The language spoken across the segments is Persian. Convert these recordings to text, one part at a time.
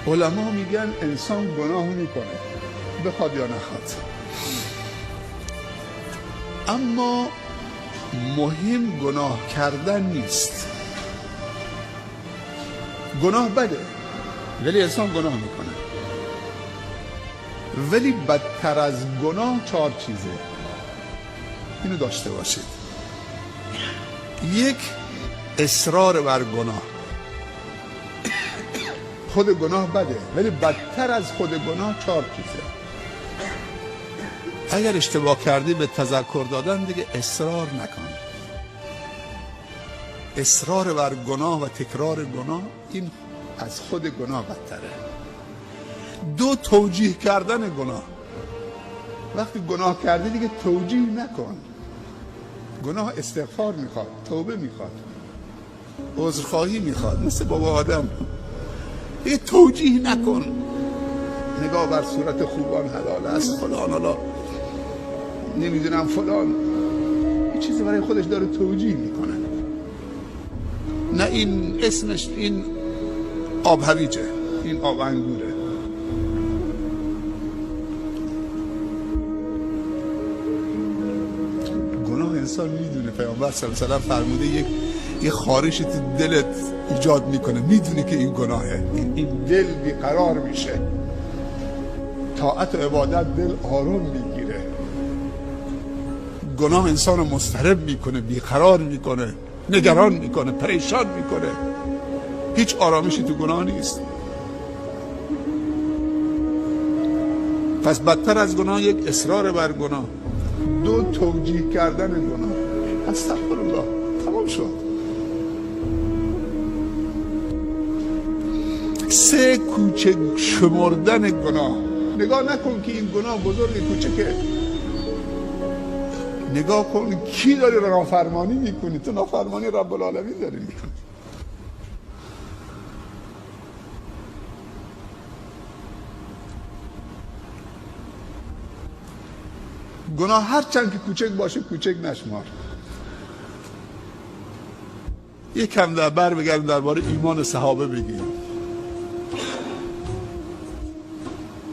علما میگن انسان گناه میکنه بخواد یا نخواد، اما مهم گناه کردن نیست. گناه بده ولی انسان گناه میکنه، ولی بدتر از گناه 4 چیزه، اینو داشته باشید. 1 اصرار بر گناه. خود گناه بده ولی بدتر از خود گناه 4 چیزه. اگر اشتباه کردی به تذکر دادن دیگه اصرار نکن. اصرار بر گناه و تکرار گناه این از خود گناه بدتره. 2 توجیه کردن گناه. وقتی گناه کردی دیگه توجیه نکن. گناه استغفار میخواد، توبه میخواد، عذرخواهی میخواد، مثل بابا آدم. دیگه توجیه نکن. نگاه بر صورت خوبان حلال است، فلان حالا نمیدونم فلان، یه چیزی برای خودش داره توجیه میکنه. نه این اسمش این آب هویجه، این آب انگوره. گناه انسان میدونه، پیامبر صلی الله علیه و سلم فرموده یه خارشی تو دلت ایجاد میکنه، میدونه که این گناهه، این دل بیقرار میشه. طاعت و عبادت دل آروم میگیره. گناه انسان رو مضطرب میکنه، بیقرار میکنه، نگران میکنه، پریشان میکنه. هیچ آرامشی تو گناه نیست. پس بدتر از گناه 1 اصرار بر گناه، 2 توجیه کردن گناه. استغفرالله، تمام شد. 3 کوچک شمردن گناه. نگاه نکن که این گناه بزرگ کوچکه، نگاه کن کی داری نافرمانی میکنی. تو نافرمانی رب العالمین داری میکنی. گناه هر چند که کوچک باشه کوچک نشمار. یکم در بر بگردیم درباره ایمان صحابه بگیم.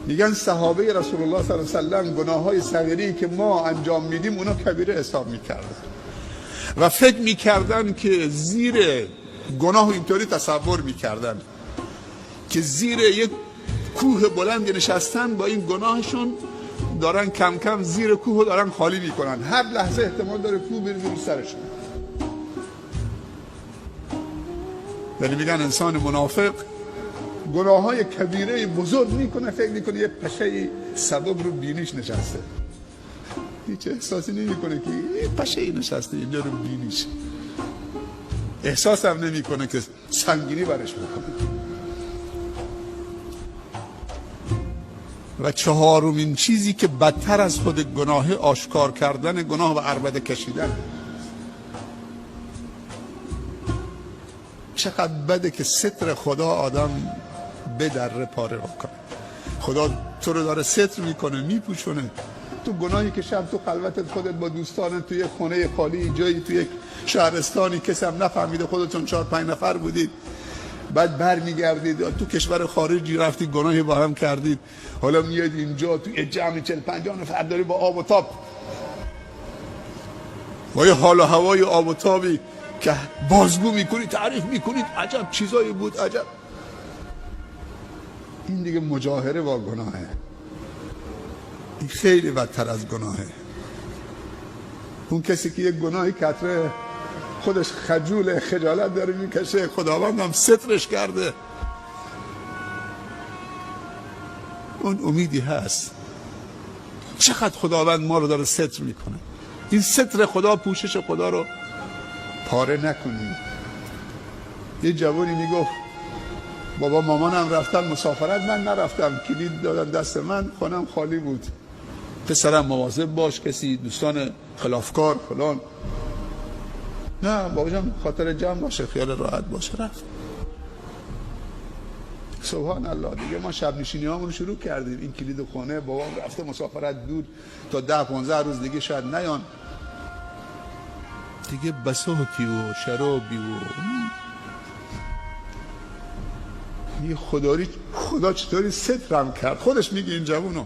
میگن صحابه رسول الله صلی الله علیه و سلم گناههای صغیری که ما انجام میدیم اونا کبیره حساب میکردن و فکر میکردن که زیر گناه اینطوری تصور میکردن که زیر یک کوه بلندی نشستن، با این گناهشون دارن کم کم زیر کوه دارن خالی میکنن. هر لحظه احتمال داره کوه بریزه رو سرشون. ولی میگن انسان منافق گناههای کبیره بزرگ میکنه، فکر میکنه یه پشه سبب رو بینیش نشسته، هیچ احساسی نمیکنه که یه پشه نشسته اینجا رو بینیش. احساس هم نمیکنه که سنگینی برش بکنه. و 4مین چیزی که بدتر از خود گناه آشکار کردن گناه و عربده کشیدن. چقدر بده که ستر خدا آدم به در پاره بکنه. خدا تو رو داره ستر میکنه، میپوشونه. تو گناهی که شب تو خلوتت خودت با دوستانت توی خونه خالی جایی توی یک شهرستانی کسی هم نفهمیده، خودتون 4-5 نفر بودید، بعد بر میگردید تو کشور خارجی رفتید گناهی با هم کردید، حالا میاد اینجا توی جمع 40-50 نفر داری با آب و تاب با یه حال و هوای آب و تابی که بازگو میکنید، تعریف میکنید، عجب چیزایی بود، عجب. این دیگه مجاهره با گناهه. این خیلی بدتر از گناهه. اون کسی که یک گناهی کتره خودش خجول خجالت داره میکشه، خداوند هم سترش کرده، اون امیدی هست. چقدر خداوند ما رو داره ستر میکنه. این ستر خدا، پوشش خدا رو پاره نکنیم. یه جوانی میگفت بابا مامانم رفتن مسافرت، من نرفتم، کلید دادن دست من، خونم خالی بود. پسرم مواظب باش، کسی دوستان خلافکار فلان. نه بابا جان خاطر جمع باشه، خیال راحت باشه. رفت. سبحان الله. دیگه ما شب نشینی هامون شروع کردیم. این کلید خونه، بابام رفته مسافرت دور، تا 10-15 روز دیگه شاید نیان. دیگه بساطی و شرابی و خدا چطوری سترم کرد. خودش میگه این جوونو